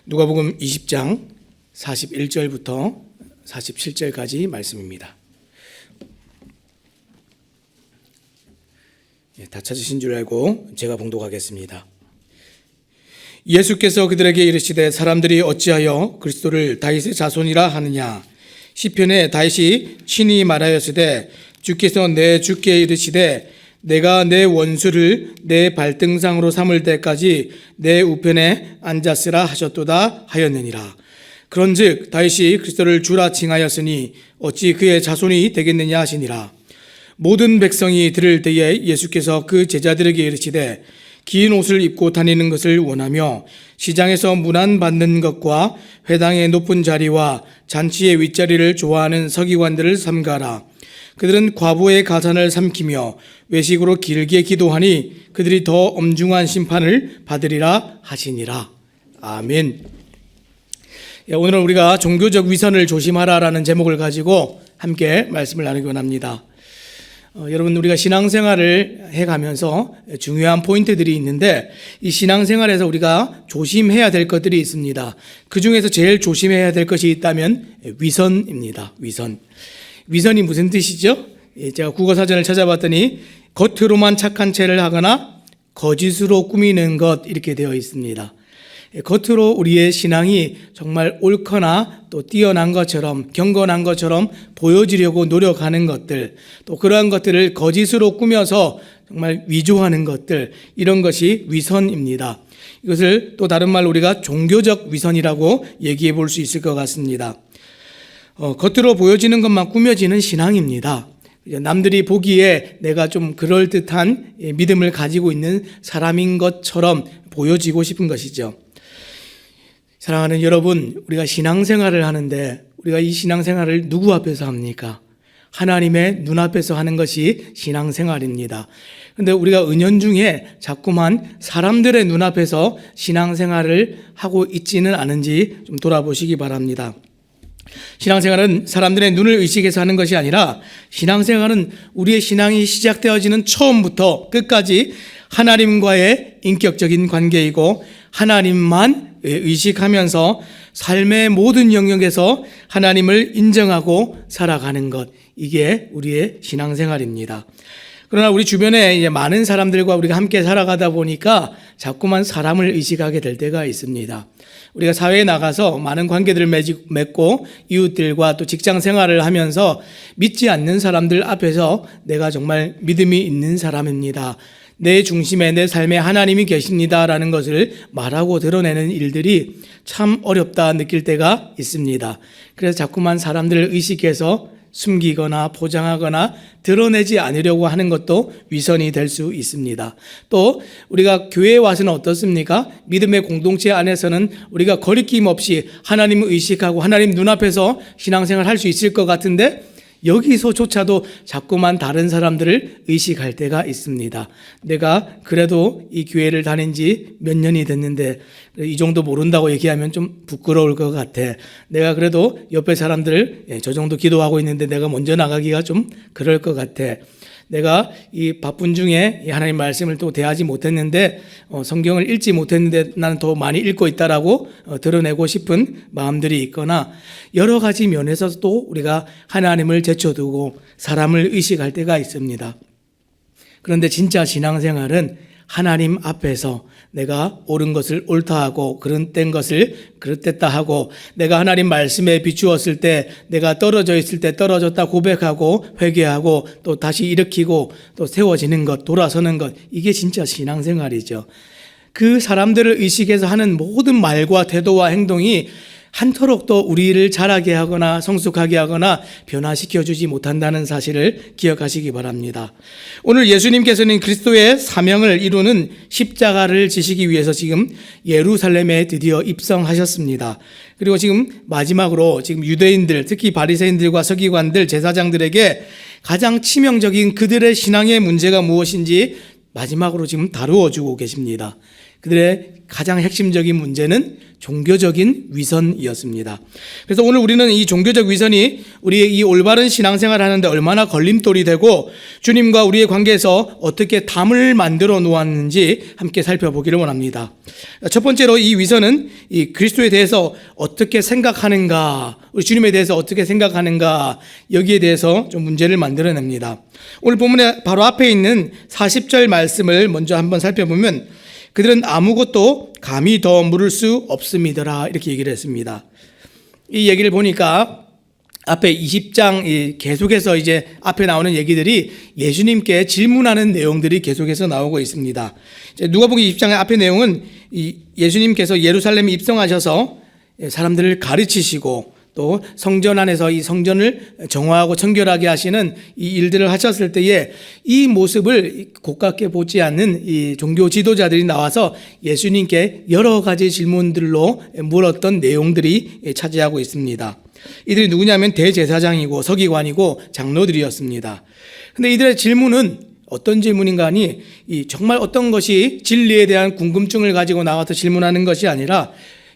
누가복음 20장 41절부터 47절까지 말씀입니다. 다 찾으신 줄 알고 제가 봉독하겠습니다. 예수께서 그들에게 이르시되 사람들이 어찌하여 그리스도를 다윗의 자손이라 하느냐. 시편에 다윗이 친히 말하였으되 주께서 내 주께 이르시되 내가 내 원수를 내 발등상으로 삼을 때까지 내 우편에 앉았으라 하셨도다 하였느니라. 그런즉 다윗이 그리스도를 주라 칭하였으니 어찌 그의 자손이 되겠느냐 하시니라. 모든 백성이 들을 때에 예수께서 그 제자들에게 이르시되 긴 옷을 입고 다니는 것을 원하며 시장에서 문안 받는 것과 회당의 높은 자리와 잔치의 윗자리를 좋아하는 서기관들을 삼가라. 그들은 과부의 가산을 삼키며 외식으로 길게 기도하니 그들이 더 엄중한 심판을 받으리라 하시니라. 아멘. 오늘은 우리가 종교적 위선을 조심하라라는 제목을 가지고 함께 말씀을 나누기 원합니다. 여러분, 우리가 신앙생활을 해가면서 중요한 포인트들이 있는데 이 신앙생활에서 우리가 조심해야 될 것들이 있습니다. 그 중에서 제일 조심해야 될 것이 있다면 위선입니다. 위선이 무슨 뜻이죠? 제가 국어사전을 찾아봤더니 겉으로만 착한 체를 하거나 거짓으로 꾸미는 것, 이렇게 되어 있습니다. 겉으로 우리의 신앙이 정말 옳거나 또 뛰어난 것처럼 경건한 것처럼 보여지려고 노력하는 것들, 또 그러한 것들을 거짓으로 꾸며서 정말 위조하는 것들, 이런 것이 위선입니다. 이것을 또 다른 말로 우리가 종교적 위선이라고 얘기해 볼 수 있을 것 같습니다. 겉으로 보여지는 것만 꾸며지는 신앙입니다. 남들이 보기에 내가 좀 그럴듯한 믿음을 가지고 있는 사람인 것처럼 보여지고 싶은 것이죠. 사랑하는 여러분, 우리가 신앙생활을 하는데 우리가 이 신앙생활을 누구 앞에서 합니까? 하나님의 눈앞에서 하는 것이 신앙생활입니다. 그런데 우리가 은연중에 자꾸만 사람들의 눈앞에서 신앙생활을 하고 있지는 않은지 좀 돌아보시기 바랍니다. 신앙생활은 사람들의 눈을 의식해서 하는 것이 아니라 신앙생활은 우리의 신앙이 시작되어지는 처음부터 끝까지 하나님과의 인격적인 관계이고 하나님만 의식하면서 삶의 모든 영역에서 하나님을 인정하고 살아가는 것, 이게 우리의 신앙생활입니다. 그러나 우리 주변에 이제 많은 사람들과 우리가 함께 살아가다 보니까 자꾸만 사람을 의식하게 될 때가 있습니다. 우리가 사회에 나가서 많은 관계들을 맺고 이웃들과 또 직장 생활을 하면서 믿지 않는 사람들 앞에서 내가 정말 믿음이 있는 사람입니다, 내 중심에 내 삶에 하나님이 계십니다라는 것을 말하고 드러내는 일들이 참 어렵다 느낄 때가 있습니다. 그래서 자꾸만 사람들을 의식해서 숨기거나 포장하거나 드러내지 않으려고 하는 것도 위선이 될 수 있습니다. 또 우리가 교회에 와서는 어떻습니까? 믿음의 공동체 안에서는 우리가 거리낌 없이 하나님을 의식하고 하나님 눈앞에서 신앙생활을 할 수 있을 것 같은데 여기서조차도 자꾸만 다른 사람들을 의식할 때가 있습니다. 내가 그래도 이 교회를 다닌 지 몇 년이 됐는데 이 정도 모른다고 얘기하면 좀 부끄러울 것 같아. 내가 그래도 옆에 사람들을 저 정도 기도하고 있는데 내가 먼저 나가기가 좀 그럴 것 같아. 내가 이 바쁜 중에 하나님 말씀을 또 대하지 못했는데 성경을 읽지 못했는데 나는 더 많이 읽고 있다라고 드러내고 싶은 마음들이 있거나 여러 가지 면에서도 우리가 하나님을 제쳐두고 사람을 의식할 때가 있습니다. 그런데 진짜 신앙생활은 하나님 앞에서 내가 옳은 것을 옳다 하고 그릇된 것을 그릇됐다 하고 내가 하나님 말씀에 비추었을 때 내가 떨어져 있을 때 떨어졌다 고백하고 회개하고 또 다시 일으키고 또 세워지는 것, 돌아서는 것, 이게 진짜 신앙생활이죠. 그 사람들을 의식해서 하는 모든 말과 태도와 행동이 한토록 또 우리를 자라게 하거나 성숙하게 하거나 변화시켜주지 못한다는 사실을 기억하시기 바랍니다. 오늘 예수님께서는 그리스도의 사명을 이루는 십자가를 지시기 위해서 지금 예루살렘에 드디어 입성하셨습니다. 그리고 지금 마지막으로 지금 유대인들, 특히 바리새인들과 서기관들, 제사장들에게 가장 치명적인 그들의 신앙의 문제가 무엇인지 마지막으로 지금 다루어 주고 계십니다. 그들의 가장 핵심적인 문제는 종교적인 위선이었습니다. 그래서 오늘 우리는 이 종교적 위선이 우리의 이 올바른 신앙생활을 하는데 얼마나 걸림돌이 되고 주님과 우리의 관계에서 어떻게 담을 만들어 놓았는지 함께 살펴보기를 원합니다. 첫 번째로 이 위선은 이 그리스도에 대해서 어떻게 생각하는가, 우리 주님에 대해서 어떻게 생각하는가, 여기에 대해서 좀 문제를 만들어냅니다. 오늘 본문에 바로 앞에 있는 40절 말씀을 먼저 한번 살펴보면 그들은 아무것도 감히 더 물을 수 없음이더라 이렇게 얘기를 했습니다. 이 얘기를 보니까 앞에 20장 계속해서 이제 앞에 나오는 얘기들이 예수님께 질문하는 내용들이 계속해서 나오고 있습니다. 누가복음 20장의 앞에 내용은 예수님께서 예루살렘에 입성하셔서 사람들을 가르치시고 또 성전 안에서 이 성전을 정화하고 청결하게 하시는 이 일들을 하셨을 때에 이 모습을 고깝게 보지 않는 이 종교 지도자들이 나와서 예수님께 여러 가지 질문들로 물었던 내용들이 차지하고 있습니다. 이들이 누구냐면 대제사장이고 서기관이고 장로들이었습니다. 그런데 이들의 질문은 어떤 질문인가 하니 정말 어떤 것이 진리에 대한 궁금증을 가지고 나와서 질문하는 것이 아니라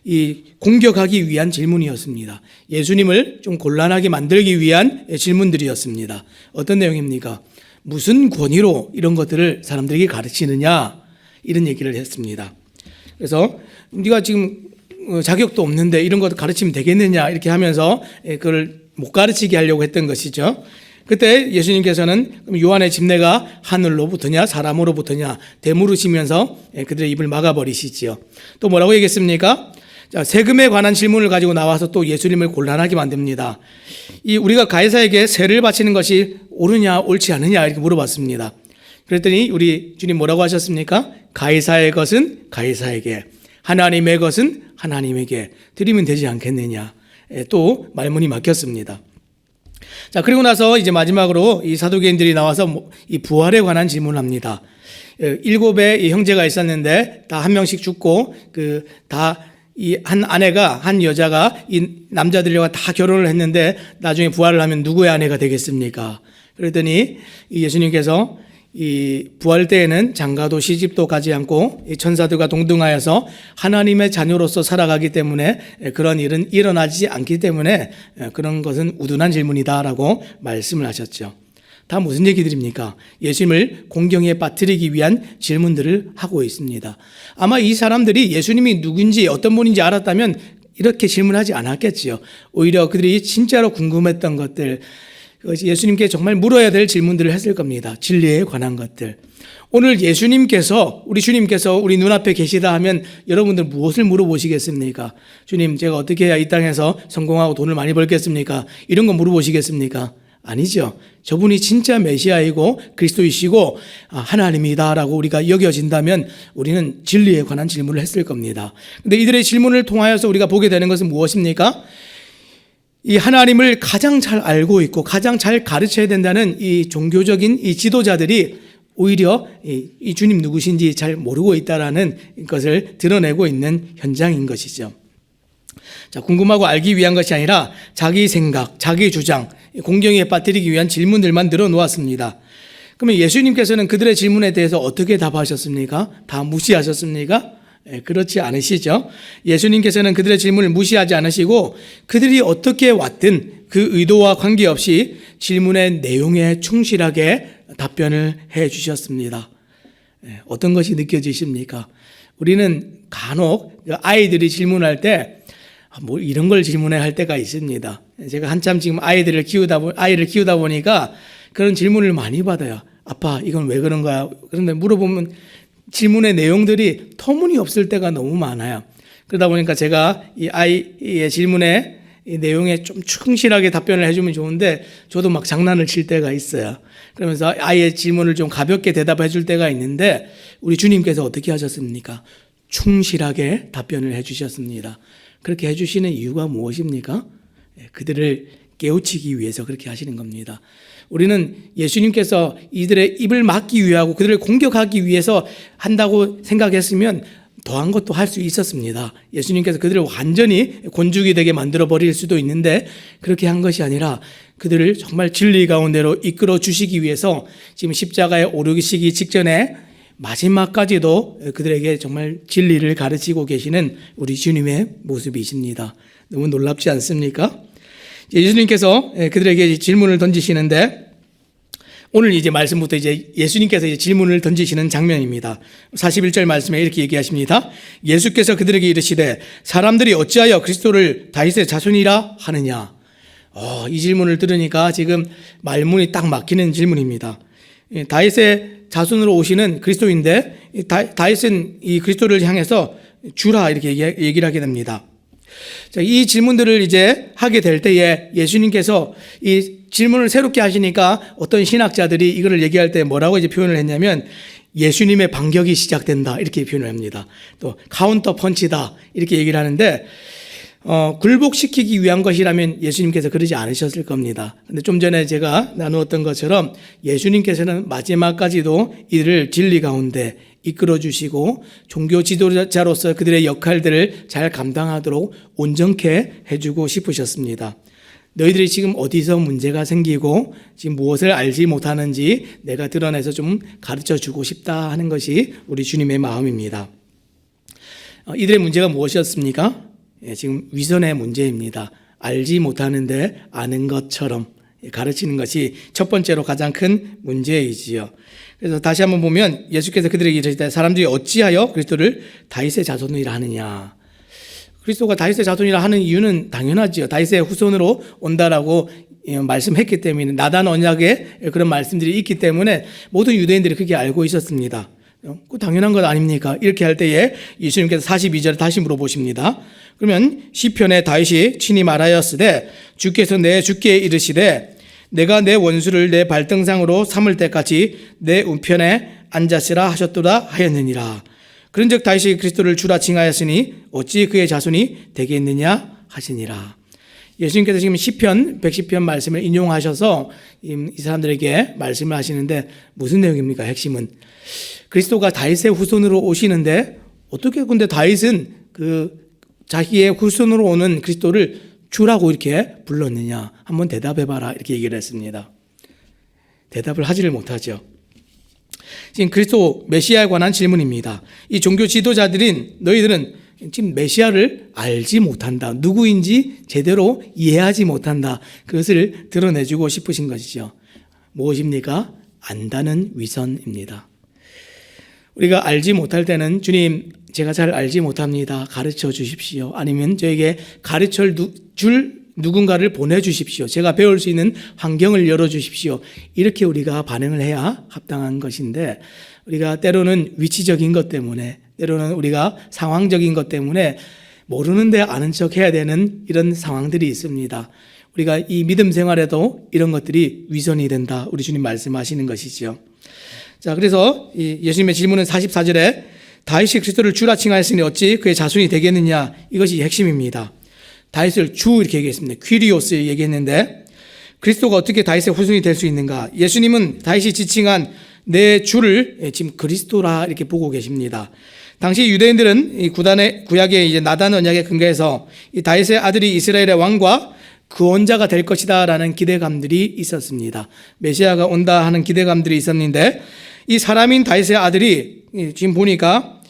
이 공격하기 위한 질문이었습니다. 예수님을 좀 곤란하게 만들기 위한 질문들이었습니다. 어떤 내용입니까? 무슨 권위로 이런 것들을 사람들에게 가르치느냐 이런 얘기를 했습니다. 그래서 네가 지금 자격도 없는데 이런 것 가르치면 되겠느냐 이렇게 하면서 그걸 못 가르치게 하려고 했던 것이죠. 그때 예수님께서는 요한의 집내가 하늘로부터냐 사람으로부터냐 되물으시면서 그들의 입을 막아버리시지요. 또 뭐라고 얘기했습니까? 자, 세금에 관한 질문을 가지고 나와서 또 예수님을 곤란하게 만듭니다. 우리가 가이사에게 세를 바치는 것이 옳으냐 옳지 않느냐 이렇게 물어봤습니다. 그랬더니 우리 주님 뭐라고 하셨습니까? 가이사의 것은 가이사에게, 하나님의 것은 하나님에게 드리면 되지 않겠느냐. 또 말문이 막혔습니다. 자, 그리고 나서 이제 마지막으로 이 사두개인들이 나와서 이 부활에 관한 질문을 합니다. 7의 형제가 있었는데 다 한 명씩 죽고 이 한 아내가 한 여자가 이 남자들과 다 결혼을 했는데 나중에 부활을 하면 누구의 아내가 되겠습니까? 그랬더니 예수님께서 이 부활 때에는 장가도 시집도 가지 않고 이 천사들과 동등하여서 하나님의 자녀로서 살아가기 때문에 그런 일은 일어나지 않기 때문에 그런 것은 우둔한 질문이다라고 말씀을 하셨죠. 다 무슨 얘기들입니까? 예수님을 공경에 빠뜨리기 위한 질문들을 하고 있습니다. 아마 이 사람들이 예수님이 누군지 어떤 분인지 알았다면 이렇게 질문하지 않았겠지요. 오히려 그들이 진짜로 궁금했던 것들, 예수님께 정말 물어야 될 질문들을 했을 겁니다. 진리에 관한 것들. 오늘 예수님께서, 우리 주님께서 우리 눈앞에 계시다 하면 여러분들 무엇을 물어보시겠습니까? 주님, 제가 어떻게 해야 이 땅에서 성공하고 돈을 많이 벌겠습니까? 이런 거 물어보시겠습니까? 아니죠. 저분이 진짜 메시아이고 그리스도이시고 하나님이다라고 우리가 여겨진다면 우리는 진리에 관한 질문을 했을 겁니다. 그런데 이들의 질문을 통하여서 우리가 보게 되는 것은 무엇입니까? 이 하나님을 가장 잘 알고 있고 가장 잘 가르쳐야 된다는 이 종교적인 이 지도자들이 오히려 이 주님 누구신지 잘 모르고 있다라는 것을 드러내고 있는 현장인 것이죠. 자, 궁금하고 알기 위한 것이 아니라 자기 생각, 자기 주장, 공경에 빠뜨리기 위한 질문들만 늘어놓았습니다. 그러면 예수님께서는 그들의 질문에 대해서 어떻게 답하셨습니까? 다 무시하셨습니까? 그렇지 않으시죠? 예수님께서는 그들의 질문을 무시하지 않으시고 그들이 어떻게 왔든 그 의도와 관계없이 질문의 내용에 충실하게 답변을 해 주셨습니다. 어떤 것이 느껴지십니까? 우리는 간혹 아이들이 질문할 때 뭐 이런 걸 질문해야 할 때가 있습니다. 제가 한참 지금 아이를 키우다 보니까 그런 질문을 많이 받아요. 아빠, 이건 왜 그런 거야? 그런데 물어보면 질문의 내용들이 터무니없을 때가 너무 많아요. 그러다 보니까 제가 이 아이의 질문에 이 내용에 좀 충실하게 답변을 해주면 좋은데 저도 막 장난을 칠 때가 있어요. 그러면서 아이의 질문을 좀 가볍게 대답해 줄 때가 있는데 우리 주님께서 어떻게 하셨습니까? 충실하게 답변을 해 주셨습니다. 그렇게 해주시는 이유가 무엇입니까? 그들을 깨우치기 위해서 그렇게 하시는 겁니다. 우리는 예수님께서 이들의 입을 막기 위하고 그들을 공격하기 위해서 한다고 생각했으면 더한 것도 할 수 있었습니다. 예수님께서 그들을 완전히 곤죽이 되게 만들어 버릴 수도 있는데 그렇게 한 것이 아니라 그들을 정말 진리 가운데로 이끌어 주시기 위해서 지금 십자가에 오르시기 직전에 마지막까지도 그들에게 정말 진리를 가르치고 계시는 우리 주님의 모습이십니다. 너무 놀랍지 않습니까? 예수님께서 그들에게 질문을 던지시는데 오늘 이제 말씀부터 이제 예수님께서 이제 질문을 던지시는 장면입니다. 41절 말씀에 이렇게 얘기하십니다. 예수께서 그들에게 이르시되 사람들이 어찌하여 그리스도를 다윗의 자손이라 하느냐. 이 질문을 들으니까 지금 말문이 딱 막히는 질문입니다. 다윗의 자손으로 오시는 그리스도인데 다윗은 이 그리스도를 향해서 주라 이렇게 얘기를 하게 됩니다. 자, 이 질문들을 이제 하게 될 때에 예수님께서 이 질문을 새롭게 하시니까 어떤 신학자들이 이거를 얘기할 때 뭐라고 이제 표현을 했냐면 예수님의 반격이 시작된다 이렇게 표현을 합니다. 또 카운터 펀치다 이렇게 얘기를 하는데 굴복시키기 위한 것이라면 예수님께서 그러지 않으셨을 겁니다. 근데 좀 전에 제가 나누었던 것처럼 예수님께서는 마지막까지도 이를 진리 가운데 이끌어 주시고 종교 지도자로서 그들의 역할들을 잘 감당하도록 온전케 해주고 싶으셨습니다. 너희들이 지금 어디서 문제가 생기고 지금 무엇을 알지 못하는지 내가 드러내서 좀 가르쳐 주고 싶다 하는 것이 우리 주님의 마음입니다. 이들의 문제가 무엇이었습니까? 지금 위선의 문제입니다. 알지 못하는데 아는 것처럼 가르치는 것이 첫 번째로 가장 큰 문제이지요. 그래서 다시 한번 보면 예수께서 그들에게 이르시되 사람들이 어찌하여 그리스도를 다윗의 자손이라 하느냐. 그리스도가 다윗의 자손이라 하는 이유는 당연하지요. 다윗의 후손으로 온다라고 말씀했기 때문에 나단 언약에 그런 말씀들이 있기 때문에 모든 유대인들이 그렇게 알고 있었습니다. 그 당연한 것 아닙니까? 이렇게 할 때에 예수님께서 42절에 다시 물어보십니다. 그러면 시편에 다윗이 친히 말하였으되 주께서 내 주께 이르시되 내가 내 원수를 내 발등상으로 삼을 때까지 내 우편에 앉았으라 하셨도다 하였느니라. 그런즉 다윗이 그리스도를 주라 칭하였으니 어찌 그의 자손이 되겠느냐 하시니라. 예수님께서 지금 시편 110편 말씀을 인용하셔서 이 사람들에게 말씀을 하시는데 무슨 내용입니까? 핵심은 그리스도가 다윗의 후손으로 오시는데 어떻게 근데 다윗은 그 자기의 후손으로 오는 그리스도를 주라고 이렇게 불렀느냐? 한번 대답해봐라 이렇게 얘기를 했습니다. 대답을 하지를 못하죠. 지금 그리스도 메시아에 관한 질문입니다. 이 종교 지도자들인 너희들은 지금 메시아를 알지 못한다. 누구인지 제대로 이해하지 못한다. 그것을 드러내주고 싶으신 것이죠. 무엇입니까? 안다는 위선입니다. 우리가 알지 못할 때는 주님 제가 잘 알지 못합니다. 가르쳐 주십시오. 아니면 저에게 가르쳐 줄 누군가를 보내주십시오. 제가 배울 수 있는 환경을 열어주십시오. 이렇게 우리가 반응을 해야 합당한 것인데 우리가 때로는 위치적인 것 때문에 때로는 우리가 상황적인 것 때문에 모르는데 아는 척 해야 되는 이런 상황들이 있습니다. 우리가 이 믿음 생활에도 이런 것들이 위선이 된다. 우리 주님 말씀하시는 것이죠. 자, 그래서 이 예수님의 질문은 44절에 다윗이 그리스도를 주라 칭하였으니 어찌 그의 자손이 되겠느냐. 이것이 핵심입니다. 다윗을 주 이렇게 얘기했습니다. 퀴리오스 얘기했는데 그리스도가 어떻게 다윗의 후손이 될 수 있는가? 예수님은 다윗이 지칭한 내 주를 지금 그리스도라 이렇게 보고 계십니다. 당시 유대인들은 이 구약의 이제 나단 언약에 근거해서 이 다윗의 아들이 이스라엘의 왕과 구원자가 될 것이다라는 기대감들이 있었습니다. 메시아가 온다 하는 기대감들이 있었는데 이 사람인 다윗의 아들이 지금 보니까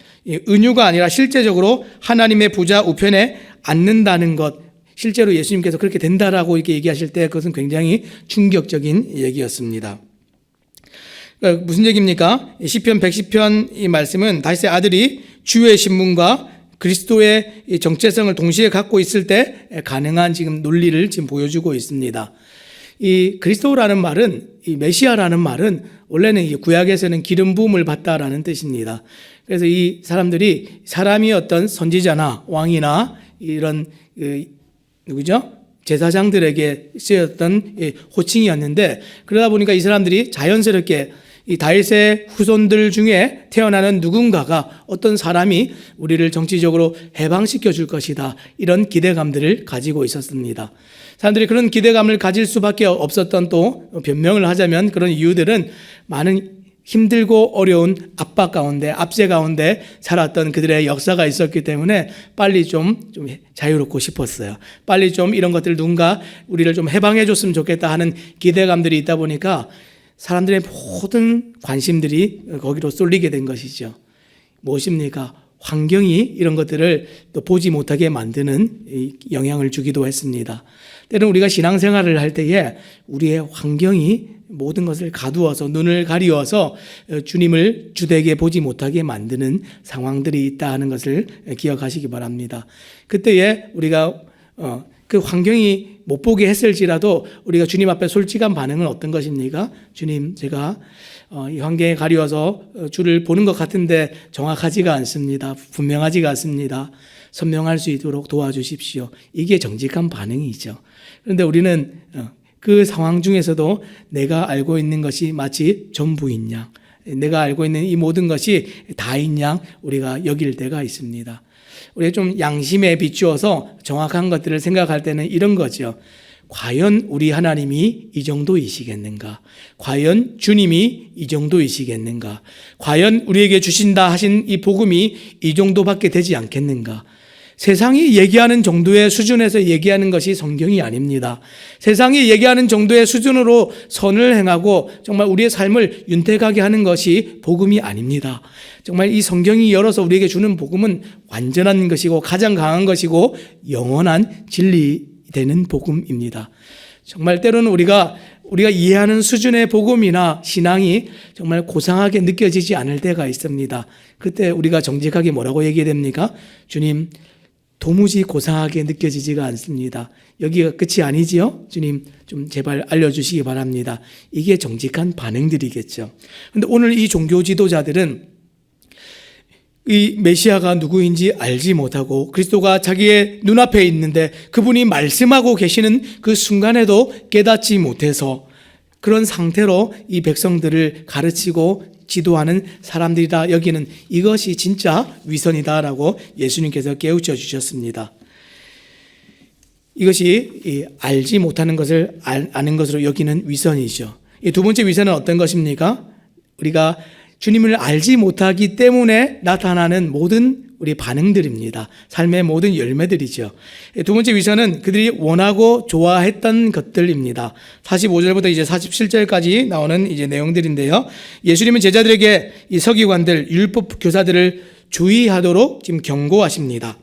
은유가 아니라 실제적으로 하나님의 부자 우편에 앉는다는 것, 실제로 예수님께서 그렇게 된다라고 이렇게 얘기하실 때 그것은 굉장히 충격적인 얘기였습니다. 그러니까 무슨 얘기입니까? 시편 110편 이 말씀은 다윗의 아들이 주의 신분과 그리스도의 정체성을 동시에 갖고 있을 때 가능한 지금 논리를 지금 보여주고 있습니다. 이 그리스도라는 말은, 이 메시아라는 말은 원래는 이 구약에서는 기름 부음을 받다라는 뜻입니다. 그래서 이 사람들이 사람이 어떤 선지자나 왕이나 이런 누구죠? 제사장들에게 쓰였던 호칭이었는데 그러다 보니까 이 사람들이 자연스럽게 이 다윗의 후손들 중에 태어나는 누군가가 어떤 사람이 우리를 정치적으로 해방시켜 줄 것이다. 이런 기대감들을 가지고 있었습니다. 사람들이 그런 기대감을 가질 수밖에 없었던 또 변명을 하자면 그런 이유들은 많은 힘들고 어려운 압박 가운데, 압제 가운데 살았던 그들의 역사가 있었기 때문에 빨리 좀 자유롭고 싶었어요. 빨리 좀 이런 것들 누군가 우리를 좀 해방해 줬으면 좋겠다 하는 기대감들이 있다 보니까 사람들의 모든 관심들이 거기로 쏠리게 된 것이죠. 무엇입니까? 환경이 이런 것들을 또 보지 못하게 만드는 영향을 주기도 했습니다. 때로는 우리가 신앙생활을 할 때에 우리의 환경이 모든 것을 가두어서 눈을 가리워서 주님을 주되게 보지 못하게 만드는 상황들이 있다 하는 것을 기억하시기 바랍니다. 그때에 우리가 그 환경이 못 보게 했을지라도 우리가 주님 앞에 솔직한 반응은 어떤 것입니까? 주님, 제가 이 환경에 가리워서 주를 보는 것 같은데 정확하지가 않습니다. 분명하지가 않습니다. 선명할 수 있도록 도와주십시오. 이게 정직한 반응이죠. 그런데 우리는 그 상황 중에서도 내가 알고 있는 것이 마치 전부인 양, 내가 알고 있는 이 모든 것이 다인 양 우리가 여길 때가 있습니다. 우리가 좀 양심에 비추어서 정확한 것들을 생각할 때는 이런 거죠. 과연 우리 하나님이 이 정도이시겠는가? 과연 주님이 이 정도이시겠는가? 과연 우리에게 주신다 하신 이 복음이 이 정도밖에 되지 않겠는가? 세상이 얘기하는 정도의 수준에서 얘기하는 것이 성경이 아닙니다. 세상이 얘기하는 정도의 수준으로 선을 행하고 정말 우리의 삶을 윤택하게 하는 것이 복음이 아닙니다. 정말 이 성경이 열어서 우리에게 주는 복음은 완전한 것이고 가장 강한 것이고 영원한 진리되는 복음입니다. 정말 때로는 우리가 이해하는 수준의 복음이나 신앙이 정말 고상하게 느껴지지 않을 때가 있습니다. 그때 우리가 정직하게 뭐라고 얘기해야 됩니까? 주님, 도무지 고상하게 느껴지지가 않습니다. 여기가 끝이 아니지요? 주님 좀 제발 알려주시기 바랍니다. 이게 정직한 반응들이겠죠. 그런데 오늘 이 종교 지도자들은 이 메시아가 누구인지 알지 못하고 그리스도가 자기의 눈앞에 있는데 그분이 말씀하고 계시는 그 순간에도 깨닫지 못해서 그런 상태로 이 백성들을 가르치고 지도하는 사람들이다 여기는 이것이 진짜 위선이다라고 예수님께서 깨우쳐 주셨습니다. 이것이 알지 못하는 것을 아는 것으로 여기는 위선이죠. 이 두 번째 위선은 어떤 것입니까? 우리가 주님을 알지 못하기 때문에 나타나는 모든 우리 반응들입니다. 삶의 모든 열매들이죠. 두 번째 위선은 그들이 원하고 좋아했던 것들입니다. 45절부터 이제 47절까지 나오는 이제 내용들인데요. 예수님은 제자들에게 이 서기관들, 율법 교사들을 주의하도록 지금 경고하십니다.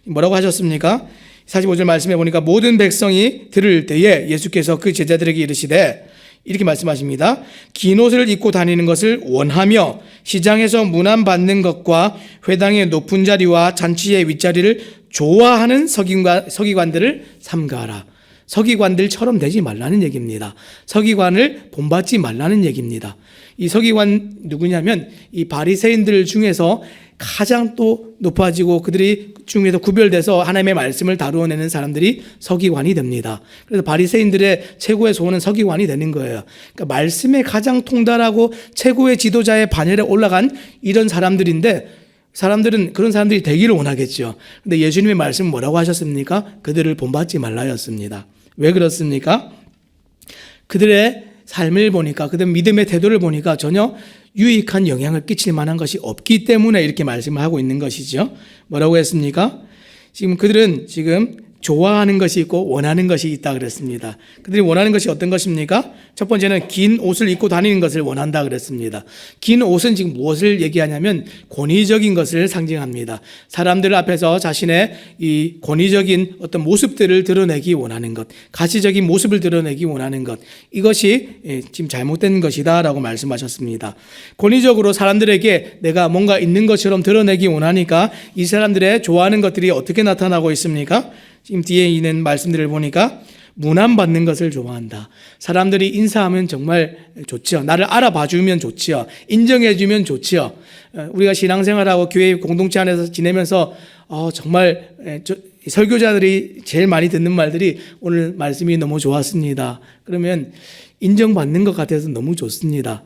뭐라고 하셨습니까? 45절 말씀해 보니까 모든 백성이 들을 때에 예수께서 그 제자들에게 이르시되 이렇게 말씀하십니다. 긴 옷을 입고 다니는 것을 원하며 시장에서 문안받는 것과 회당의 높은 자리와 잔치의 윗자리를 좋아하는 서기관들을 삼가라. 서기관들처럼 되지 말라는 얘기입니다. 서기관을 본받지 말라는 얘기입니다. 이 서기관 누구냐면 이 바리새인들 중에서 가장 또 높아지고 그들이 중에서 구별돼서 하나님의 말씀을 다루어내는 사람들이 서기관이 됩니다. 그래서 바리새인들의 최고의 소원은 서기관이 되는 거예요. 그러니까 말씀에 가장 통달하고 최고의 지도자의 반열에 올라간 이런 사람들인데 사람들은 그런 사람들이 되기를 원하겠죠. 그런데 예수님의 말씀은 뭐라고 하셨습니까? 그들을 본받지 말라였습니다. 왜 그렇습니까? 그들의 삶을 보니까 그들 믿음의 태도를 보니까 전혀 유익한 영향을 끼칠 만한 것이 없기 때문에 이렇게 말씀을 하고 있는 것이죠. 뭐라고 했습니까? 지금 그들은 지금 좋아하는 것이 있고 원하는 것이 있다 그랬습니다. 그들이 원하는 것이 어떤 것입니까? 첫 번째는 긴 옷을 입고 다니는 것을 원한다 그랬습니다. 긴 옷은 지금 무엇을 얘기하냐면 권위적인 것을 상징합니다. 사람들 앞에서 자신의 이 권위적인 어떤 모습들을 드러내기 원하는 것, 가시적인 모습을 드러내기 원하는 것, 이것이 지금 잘못된 것이다 라고 말씀하셨습니다. 권위적으로 사람들에게 내가 뭔가 있는 것처럼 드러내기 원하니까 이 사람들의 좋아하는 것들이 어떻게 나타나고 있습니까? 지금 뒤에 있는 말씀들을 보니까 문안받는 것을 좋아한다. 사람들이 인사하면 정말 좋죠. 나를 알아봐주면 좋죠. 인정해주면 좋죠. 우리가 신앙생활하고 교회 공동체 안에서 지내면서 정말 설교자들이 제일 많이 듣는 말들이 오늘 말씀이 너무 좋았습니다. 그러면 인정받는 것 같아서 너무 좋습니다.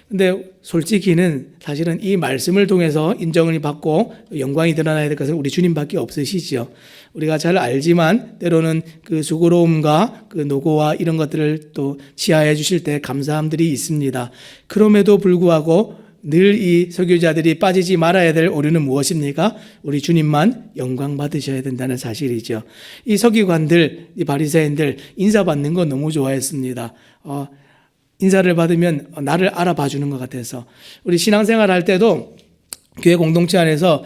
근데 솔직히는 사실은 이 말씀을 통해서 인정을 받고 영광이 드러나야 될 것은 우리 주님밖에 없으시죠. 우리가 잘 알지만 때로는 그 수고로움과 그 노고와 이런 것들을 또 치하해 주실 때 감사함들이 있습니다. 그럼에도 불구하고 늘 이 설교자들이 빠지지 말아야 될 오류는 무엇입니까? 우리 주님만 영광 받으셔야 된다는 사실이죠. 이 서기관들, 이 바리새인들 인사받는 거 너무 좋아했습니다. 인사를 받으면 나를 알아봐 주는 것 같아서 우리 신앙생활 할 때도 교회 공동체 안에서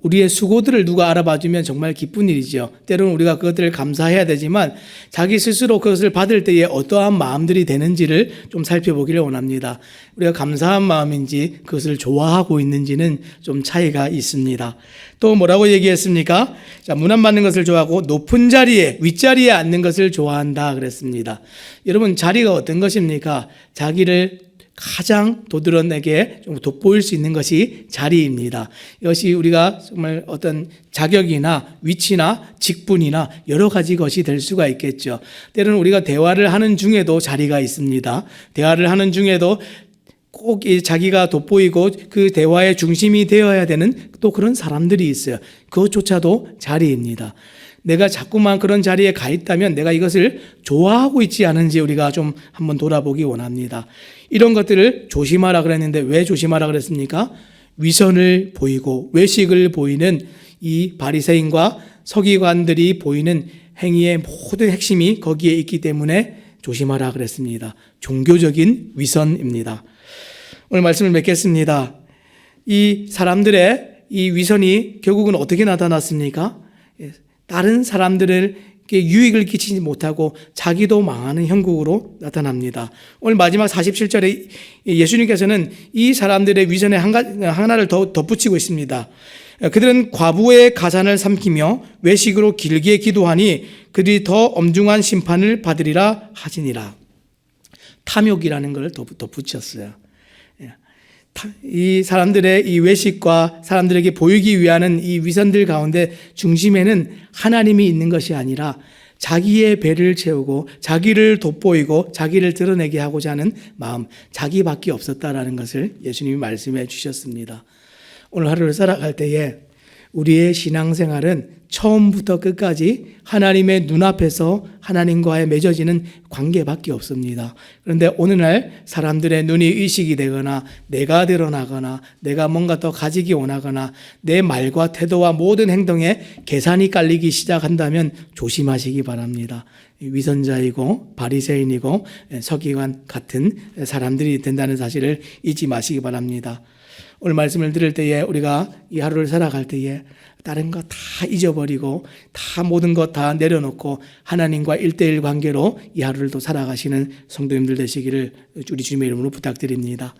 우리의 수고들을 누가 알아봐주면 정말 기쁜 일이죠. 때로는 우리가 그것들을 감사해야 되지만 자기 스스로 그것을 받을 때에 어떠한 마음들이 되는지를 좀 살펴보기를 원합니다. 우리가 감사한 마음인지 그것을 좋아하고 있는지는 좀 차이가 있습니다. 또 뭐라고 얘기했습니까? 자, 문안받는 것을 좋아하고 높은 자리에, 윗자리에 앉는 것을 좋아한다 그랬습니다. 여러분, 자리가 어떤 것입니까? 자기를 가장 도드러내게 좀 돋보일 수 있는 것이 자리입니다. 이것이 우리가 정말 어떤 자격이나 위치나 직분이나 여러 가지 것이 될 수가 있겠죠. 때로는 우리가 대화를 하는 중에도 자리가 있습니다. 대화를 하는 중에도 꼭 자기가 돋보이고 그 대화의 중심이 되어야 되는 또 그런 사람들이 있어요. 그것조차도 자리입니다. 내가 자꾸만 그런 자리에 가 있다면 내가 이것을 좋아하고 있지 않은지 우리가 좀 한번 돌아보기 원합니다. 이런 것들을 조심하라 그랬는데 왜 조심하라 그랬습니까? 위선을 보이고 외식을 보이는 이 바리새인과 서기관들이 보이는 행위의 모든 핵심이 거기에 있기 때문에 조심하라 그랬습니다. 종교적인 위선입니다. 오늘 말씀을 맺겠습니다. 이 사람들의 이 위선이 결국은 어떻게 나타났습니까? 다른 사람들에게 유익을 끼치지 못하고 자기도 망하는 형국으로 나타납니다. 오늘 마지막 47절에 예수님께서는 이 사람들의 위선에 하나를 더 덧붙이고 있습니다. 그들은 과부의 가산을 삼키며 외식으로 길게 기도하니 그들이 더 엄중한 심판을 받으리라 하시니라. 탐욕이라는 걸 덧붙였어요. 이 사람들의 이 외식과 사람들에게 보이기 위한 이 위선들 가운데 중심에는 하나님이 있는 것이 아니라 자기의 배를 채우고 자기를 돋보이고 자기를 드러내게 하고자 하는 마음, 자기밖에 없었다라는 것을 예수님이 말씀해 주셨습니다. 오늘 하루를 살아갈 때에 우리의 신앙생활은 처음부터 끝까지 하나님의 눈앞에서 하나님과의 맺어지는 관계밖에 없습니다. 그런데 오늘날 사람들의 눈이 의식이 되거나 내가 드러나거나 내가 뭔가 더 가지기 원하거나 내 말과 태도와 모든 행동에 계산이 깔리기 시작한다면 조심하시기 바랍니다. 위선자이고 바리새인이고 서기관 같은 사람들이 된다는 사실을 잊지 마시기 바랍니다. 오늘 말씀을 들을 때에 우리가 이 하루를 살아갈 때에 다른 거 다 잊어버리고 다 모든 것 다 내려놓고 하나님과 1:1 관계로 이 하루를 또 살아가시는 성도님들 되시기를 우리 주님의 이름으로 부탁드립니다.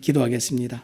기도하겠습니다.